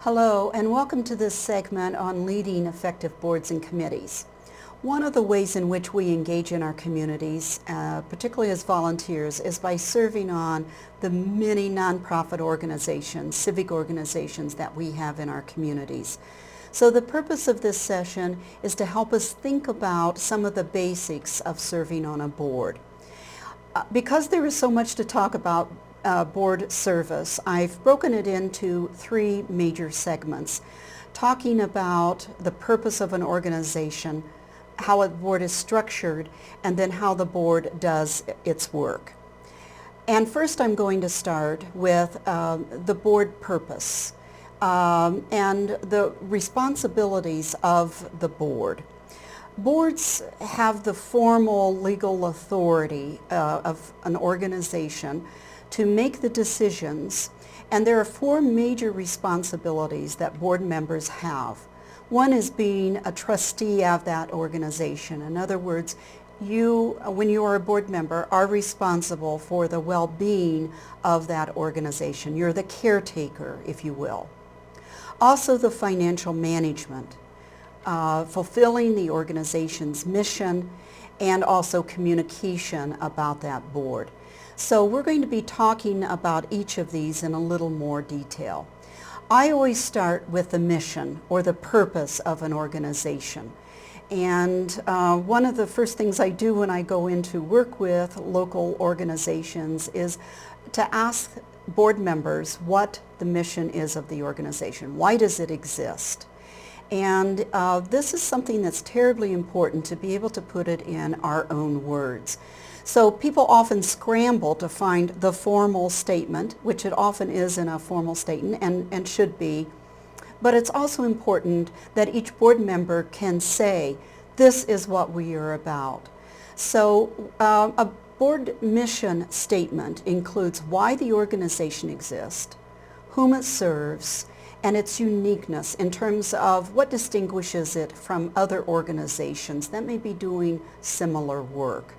Hello, and welcome to this segment on leading effective boards and committees. One of the ways in which we engage in our communities, particularly as volunteers, is by serving on the many nonprofit organizations, civic organizations that we have in our communities. So the purpose of this session is to help us think about some of the basics of serving on a board. Because there is so much to talk about board service, I've broken it into three major segments, talking about the purpose of an organization, how a board is structured, and then how the board does its work. And first I'm going to start with the board purpose and the responsibilities of the board. Boards have the formal legal authority of an organization to make the decisions, and there are four major responsibilities that board members have. One is being a trustee of that organization. In other words, when you are a board member, are responsible for the well-being of that organization. You're the caretaker, if you will. Also the financial management, fulfilling the organization's mission, and also communication about that board. So we're going to be talking about each of these in a little more detail. I always start with the mission or the purpose of an organization. And one of the first things I do when I go in to work with local organizations is to ask board members what the mission is of the organization. Why does it exist? And this is something that's terribly important to be able to put it in our own words. So people often scramble to find the formal statement, which it often is in a formal statement and should be. But it's also important that each board member can say, this is what we are about. So a board mission statement includes why the organization exists, whom it serves, and its uniqueness in terms of what distinguishes it from other organizations that may be doing similar work.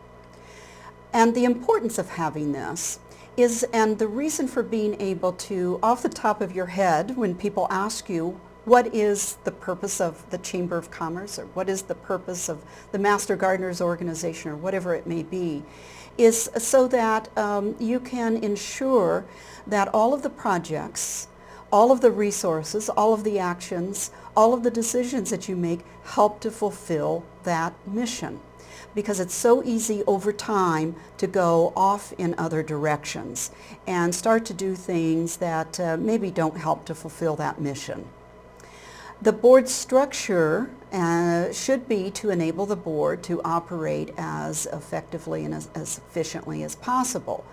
And the importance of having this is, and the reason for being able to, off the top of your head, when people ask you, what is the purpose of the Chamber of Commerce, or what is the purpose of the Master Gardeners Organization, or whatever it may be, is so that you can ensure that all of the projects, all of the resources, all of the actions, all of the decisions that you make help to fulfill that mission. Because it's so easy over time to go off in other directions and start to do things that maybe don't help to fulfill that mission. The board structure should be to enable the board to operate as effectively and as efficiently as possible.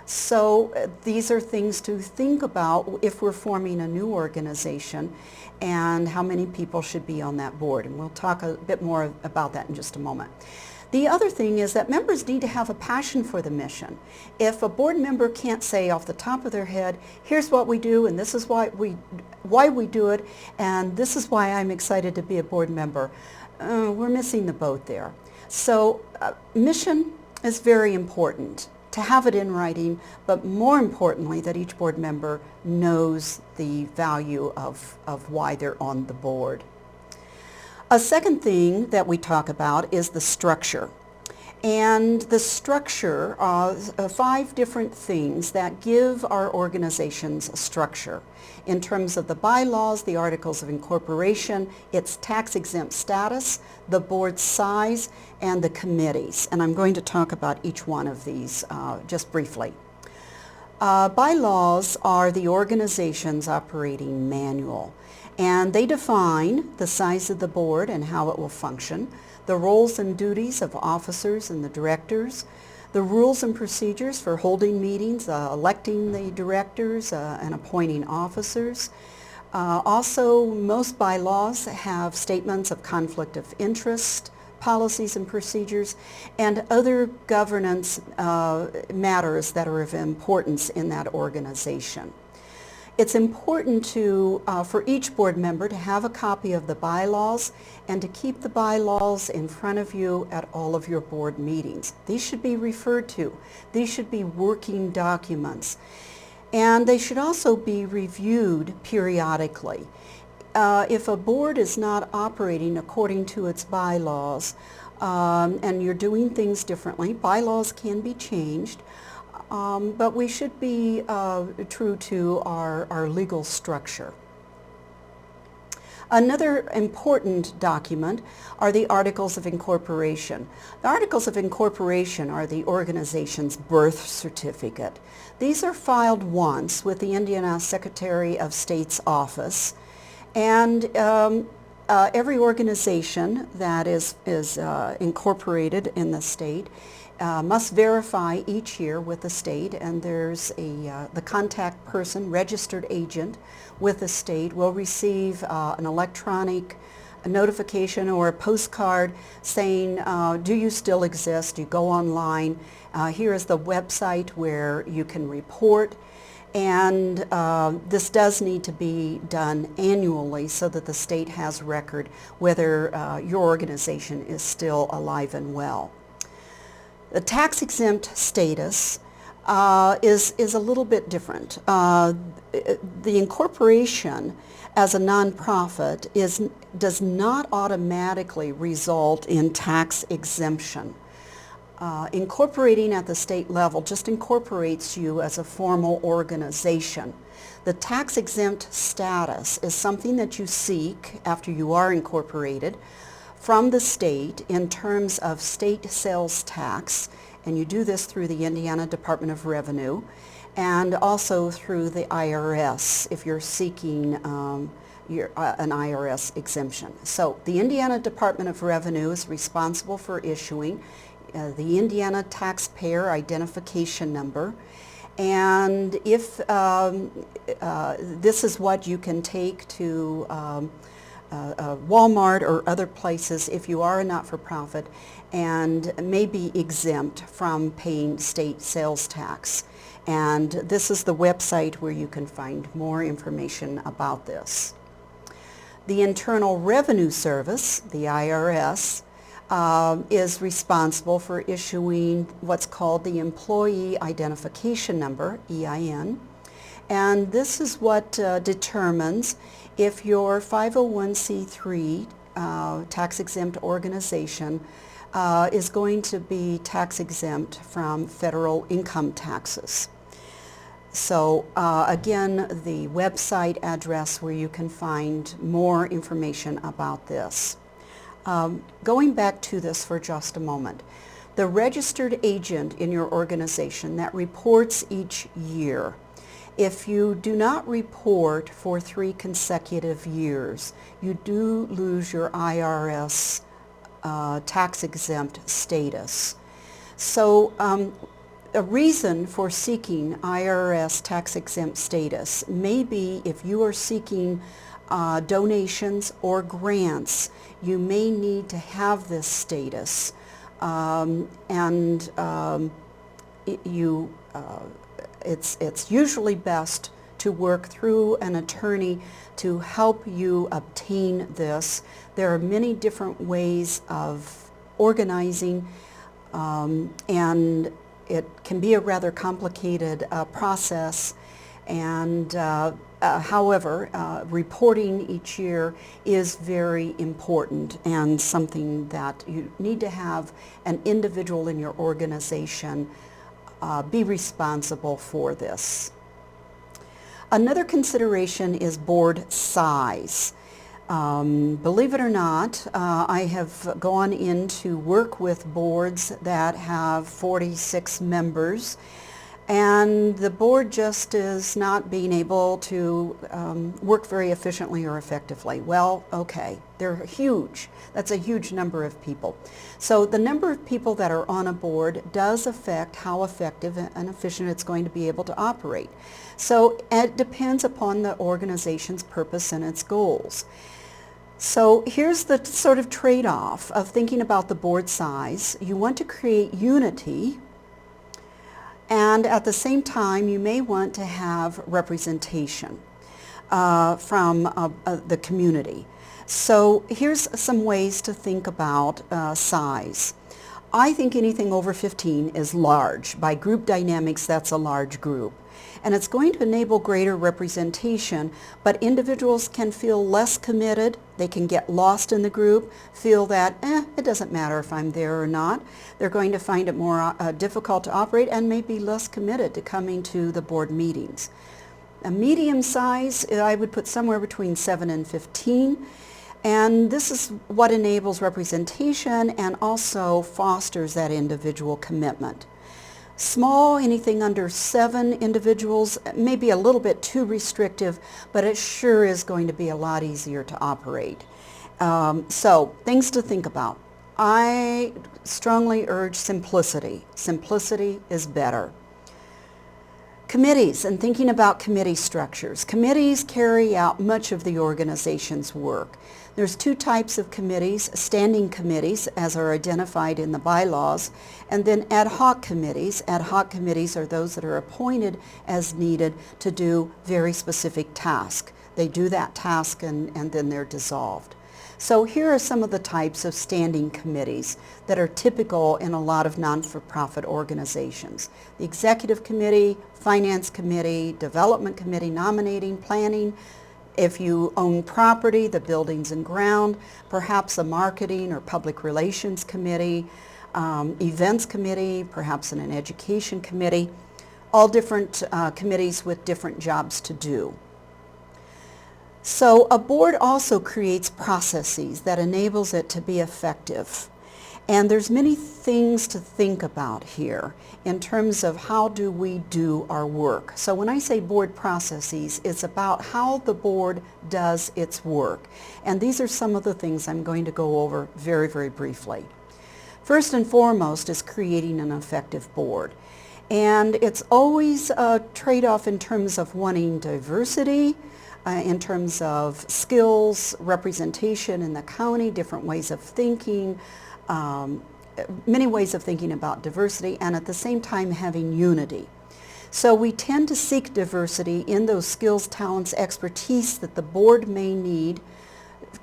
So these are things to think about if we're forming a new organization and how many people should be on that board. And we'll talk a bit more about that in just a moment. The other thing is that members need to have a passion for the mission. If a board member can't say off the top of their head, here's what we do and this is why we do it and this is why I'm excited to be a board member, we're missing the boat there. So mission is very important, to have it in writing, but more importantly that each board member knows the value of why they're on the board. A second thing that we talk about is the structure. And the structure are 5 different things that give our organizations a structure in terms of the bylaws, the articles of incorporation, its tax-exempt status, the board size, and the committees. And I'm going to talk about each one of these just briefly. Bylaws are the organization's operating manual. And they define the size of the board and how it will function, the roles and duties of officers and the directors, the rules and procedures for holding meetings, electing the directors, and appointing officers. Also, most bylaws have statements of conflict of interest, policies and procedures, and other governance matters that are of importance in that organization. It's important for each board member to have a copy of the bylaws and to keep the bylaws in front of you at all of your board meetings. These should be referred to. These should be working documents. And they should also be reviewed periodically. If a board is not operating according to its bylaws, and you're doing things differently, bylaws can be changed, but we should be true to our legal structure. Another important document are the Articles of Incorporation. The Articles of Incorporation are the organization's birth certificate. These are filed once with the Indiana Secretary of State's office, and every organization that is incorporated in the state must verify each year with the state, and there's the contact person, registered agent with the state, will receive an electronic notification or a postcard saying, do you still exist? You go online. Here is the website where you can report. And this does need to be done annually so that the state has record whether your organization is still alive and well. The tax-exempt status is a little bit different. The incorporation as a nonprofit does not automatically result in tax exemption. Incorporating at the state level just incorporates you as a formal organization. The tax-exempt status is something that you seek after you are incorporated from the state in terms of state sales tax, and you do this through the Indiana Department of Revenue and also through the IRS if you're seeking an IRS exemption. So the Indiana Department of Revenue is responsible for issuing the Indiana Taxpayer Identification Number, and if this is what you can take to Walmart or other places if you are a not-for-profit and may be exempt from paying state sales tax. And this is the website where you can find more information about this. The Internal Revenue Service, the IRS, is responsible for issuing what's called the Employee Identification Number, EIN. And this is what determines if your 501c3 tax-exempt organization is going to be tax-exempt from federal income taxes. So again, the website address where you can find more information about this. Going back to this for just a moment, the registered agent in your organization that reports each year, if you do not report for 3 consecutive years, you do lose your IRS tax-exempt status. So a reason for seeking IRS tax-exempt status may be if you are seeking donations or grants, you may need to have this status, it's usually best to work through an attorney to help you obtain this. There are many different ways of organizing, and it can be a rather complicated process, and however, reporting each year is very important and something that you need to have an individual in your organization be responsible for this. Another consideration is board size. Believe it or not, I have gone in to work with boards that have 46 members, and the board just is not being able to work very efficiently or effectively. Well, okay, they're huge. That's a huge number of people. So the number of people that are on a board does affect how effective and efficient it's going to be able to operate. So it depends upon the organization's purpose and its goals. So here's the sort of trade-off of thinking about the board size. You want to create unity, and at the same time you may want to have representation from the community. So here's some ways to think about size. I think anything over 15 is large. By group dynamics, that's a large group. And it's going to enable greater representation, but individuals can feel less committed. They can get lost in the group, feel that, it doesn't matter if I'm there or not. They're going to find it more difficult to operate and may be less committed to coming to the board meetings. A medium size, I would put somewhere between 7 and 15. And this is what enables representation and also fosters that individual commitment. Small, anything under 7 individuals, may be a little bit too restrictive, but it sure is going to be a lot easier to operate. So, things to think about. I strongly urge simplicity. Simplicity is better. Committees, and thinking about committee structures. Committees carry out much of the organization's work. There's 2 types of committees: standing committees, as are identified in the bylaws, and then ad hoc committees. Ad hoc committees are those that are appointed as needed to do very specific tasks. They do that task and then they're dissolved. So here are some of the types of standing committees that are typical in a lot of non-for-profit organizations. The Executive Committee, Finance Committee, Development Committee, Nominating, Planning. If you own property, the Buildings and Ground, perhaps a Marketing or Public Relations Committee, Events Committee, perhaps an Education Committee, all different committees with different jobs to do. So a board also creates processes that enables it to be effective. And there's many things to think about here in terms of how do we do our work. So when I say board processes, it's about how the board does its work. And these are some of the things I'm going to go over very, very briefly. First and foremost is creating an effective board. And it's always a trade-off in terms of wanting diversity, in terms of skills, representation in the county, different ways of thinking, many ways of thinking about diversity, and at the same time having unity. So we tend to seek diversity in those skills, talents, expertise that the board may need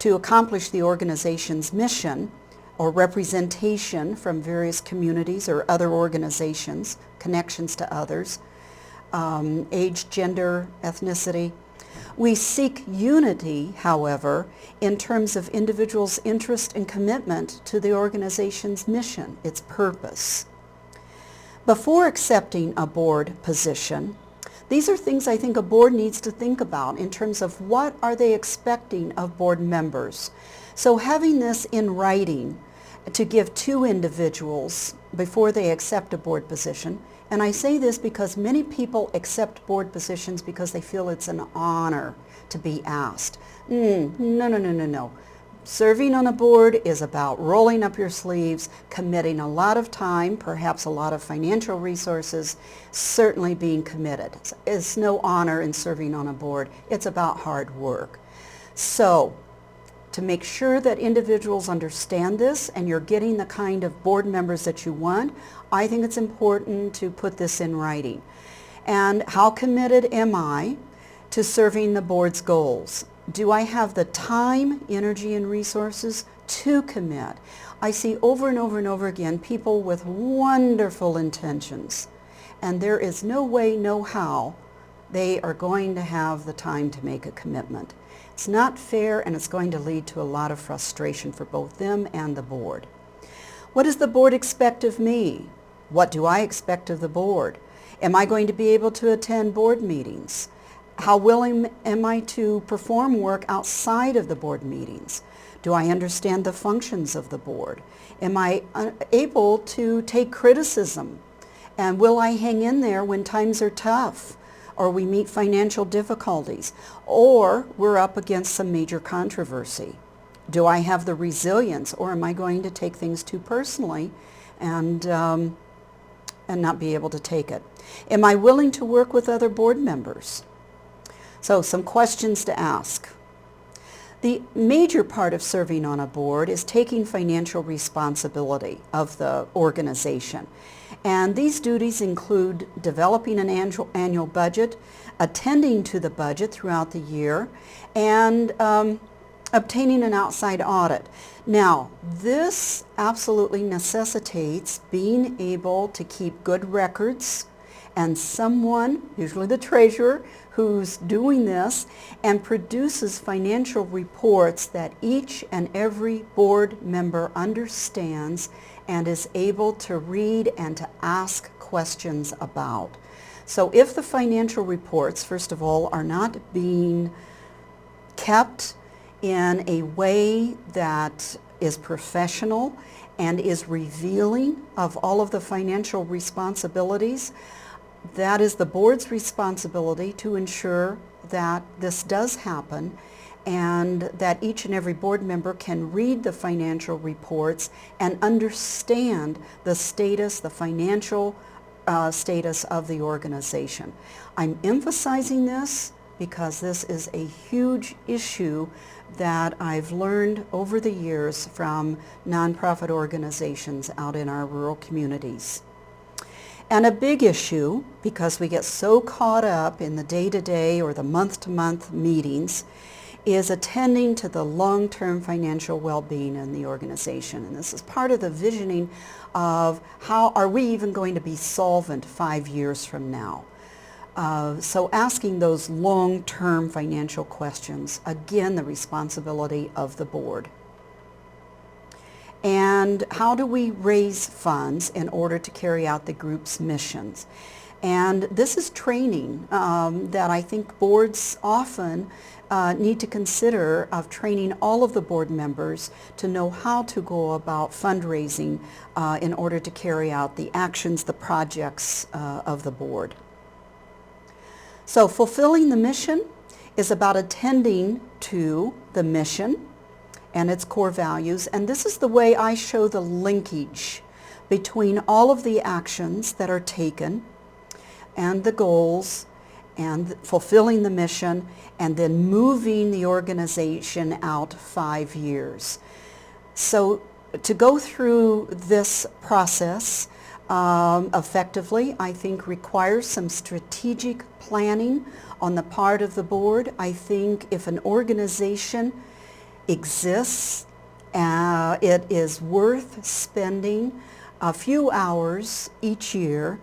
to accomplish the organization's mission, or representation from various communities or other organizations, connections to others, age, gender, ethnicity. We seek unity, however, in terms of individuals' interest and commitment to the organization's mission, its purpose. Before accepting a board position, these are things I think a board needs to think about in terms of what are they expecting of board members. So having this in writing to give to individuals before they accept a board position. And I say this because many people accept board positions because they feel it's an honor to be asked. No. Serving on a board is about rolling up your sleeves, committing a lot of time, perhaps a lot of financial resources, certainly being committed. It's no honor in serving on a board. It's about hard work. So, to make sure that individuals understand this and you're getting the kind of board members that you want, I think it's important to put this in writing. And how committed am I to serving the board's goals? Do I have the time, energy, and resources to commit? I see over and over and over again people with wonderful intentions, and there is no way, no how they are going to have the time to make a commitment. It's not fair, and it's going to lead to a lot of frustration for both them and the board. What does the board expect of me? What do I expect of the board? Am I going to be able to attend board meetings? How willing am I to perform work outside of the board meetings? Do I understand the functions of the board? Am I able to take criticism? And will I hang in there when times are tough, or we meet financial difficulties, or we're up against some major controversy? Do I have the resilience, or am I going to take things too personally and not be able to take it? Am I willing to work with other board members? So some questions to ask. The major part of serving on a board is taking financial responsibility of the organization. And these duties include developing an annual budget, attending to the budget throughout the year, and Obtaining an outside audit. Now, this absolutely necessitates being able to keep good records, and someone, usually the treasurer, who's doing this and produces financial reports that each and every board member understands and is able to read and to ask questions about. So if the financial reports, first of all, are not being kept in a way that is professional and is revealing of all of the financial responsibilities, that is the board's responsibility to ensure that this does happen and that each and every board member can read the financial reports and understand the status, the financial status of the organization. I'm emphasizing this because this is a huge issue that I've learned over the years from nonprofit organizations out in our rural communities. And a big issue, because we get so caught up in the day-to-day or the month-to-month meetings, is attending to the long-term financial well-being in the organization. And this is part of the visioning of how are we even going to be solvent 5 years from now. So asking those long-term financial questions, again, the responsibility of the board. And how do we raise funds in order to carry out the group's missions? And this is training that I think boards often need to consider, of training all of the board members to know how to go about fundraising in order to carry out the actions, the projects of the board. So fulfilling the mission is about attending to the mission and its core values, and this is the way I show the linkage between all of the actions that are taken and the goals and fulfilling the mission and then moving the organization out 5 years. So to go through this process effectively, I think requires some strategic planning on the part of the board. I think if an organization exists, it is worth spending a few hours each year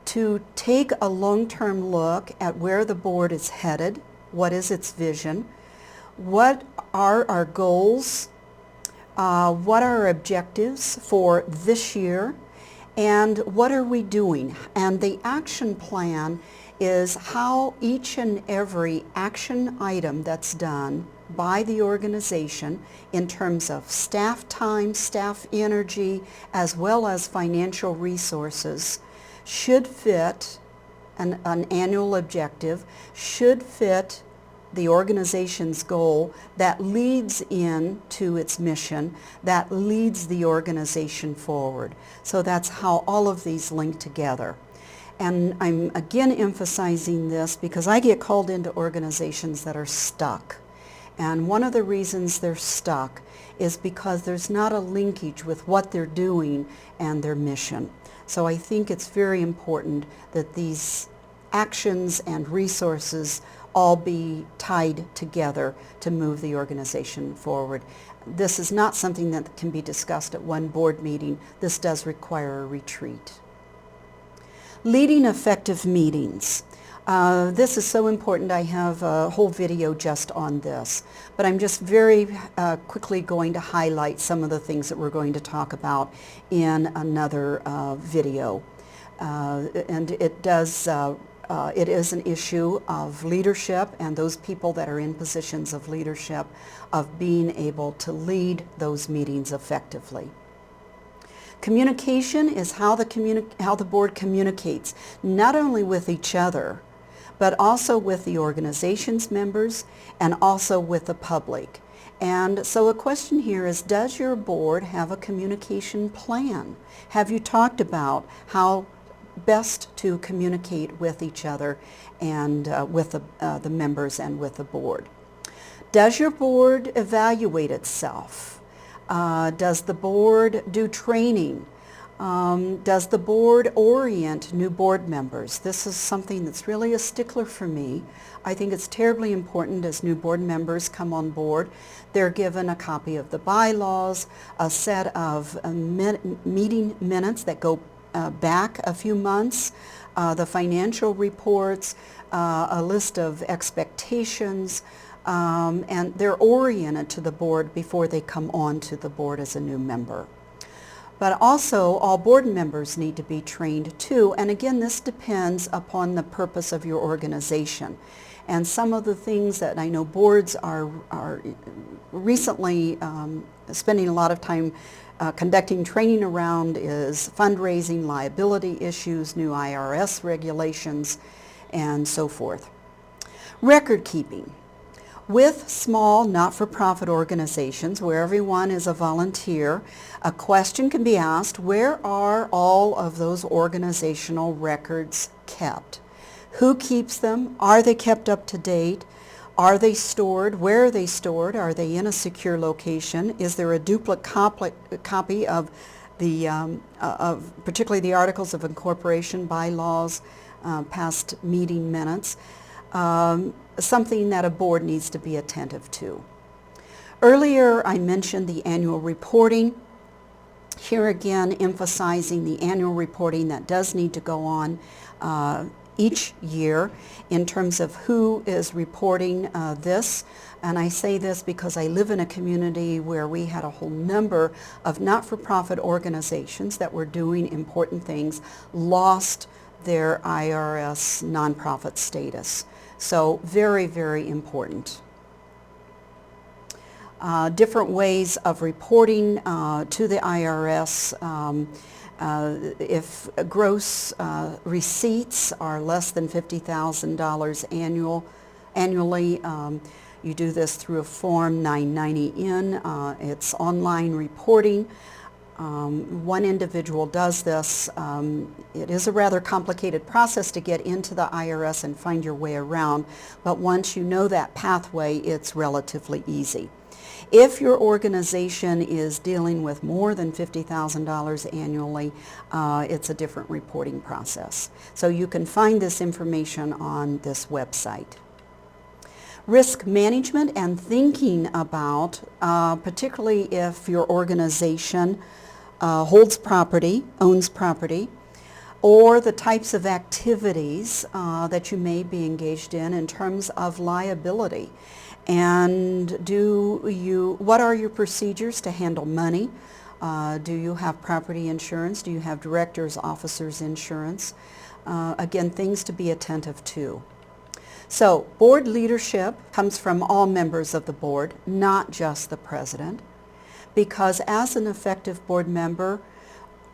to take a long-term look at where the board is headed, what is its vision, what are our goals, what are our objectives for this year, and what are we doing. And the action plan is how each and every action item that's done by the organization in terms of staff time, staff energy, as well as financial resources should fit an annual objective, should fit the organization's goal that leads into its mission, that leads the organization forward. So that's how all of these link together. And I'm again emphasizing this because I get called into organizations that are stuck. And one of the reasons they're stuck is because there's not a linkage with what they're doing and their mission. So I think it's very important that these actions and resources all be tied together to move the organization forward. This is not something that can be discussed at one board meeting. This does require a retreat. Leading effective meetings. This is so important. I have a whole video just on this, but I'm just very quickly going to highlight some of the things that we're going to talk about in another video. And it does it is an issue of leadership and those people that are in positions of leadership, of being able to lead those meetings effectively. Communication is how the board communicates, not only with each other, but also with the organization's members and also with the public. And so a question here is, does your board have a communication plan? Have you talked about how best to communicate with each other and with the members and with the board? Does your board evaluate itself? Does the board do training? Does the board orient new board members? This is something that's really a stickler for me. I think it's terribly important as new board members come on board. They're given a copy of the bylaws, a set of meeting minutes that go back a few months, the financial reports, a list of expectations, and they're oriented to the board before they come on to the board as a new member. But also, all board members need to be trained too, and again, this depends upon the purpose of your organization. And some of the things that I know boards are recently spending a lot of time conducting training around is fundraising, liability issues, new IRS regulations, and so forth. Record keeping. With small not-for-profit organizations where everyone is a volunteer, a question can be asked, where are all of those organizational records kept? Who keeps them? Are they kept up to date? Are they stored? Where are they stored? Are they in a secure location? Is there a duplicate copy of the, particularly the Articles of Incorporation, bylaws, past meeting minutes? Something that a board needs to be attentive to. Earlier I mentioned the annual reporting. Here again emphasizing the annual reporting that does need to go on each year in terms of who is reporting this. And I say this because I live in a community where we had a whole number of not-for-profit organizations that were doing important things lost their IRS nonprofit status. So very, very important. Different ways of reporting to the IRS. If gross receipts are less than $50,000 annually, you do this through a Form 990N. It's online reporting. One individual does this. It is a rather complicated process to get into the IRS and find your way around, but once you know that pathway, it's relatively easy. If your organization is dealing with more than $50,000 annually, it's a different reporting process. So you can find this information on this website. Risk management and thinking about, particularly if your organization holds property, owns property, or the types of activities that you may be engaged in terms of liability. And what are your procedures to handle money? Do you have property insurance? Do you have directors, officers insurance? Again, things to be attentive to. So board leadership comes from all members of the board, not just the president, because as an effective board member,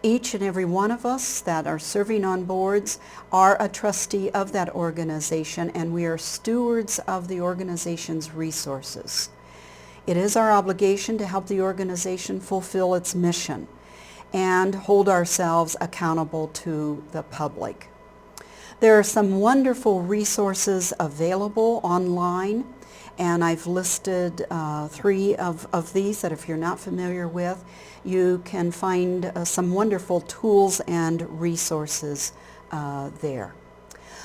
each and every one of us that are serving on boards are a trustee of that organization, and we are stewards of the organization's resources. It is our obligation to help the organization fulfill its mission and hold ourselves accountable to the public. There are some wonderful resources available online, and I've listed 3 of these that if you're not familiar with, you can find some wonderful tools and resources there.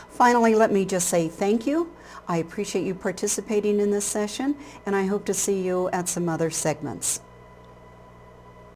Finally, let me just say thank you. I appreciate you participating in this session, and I hope to see you at some other segments.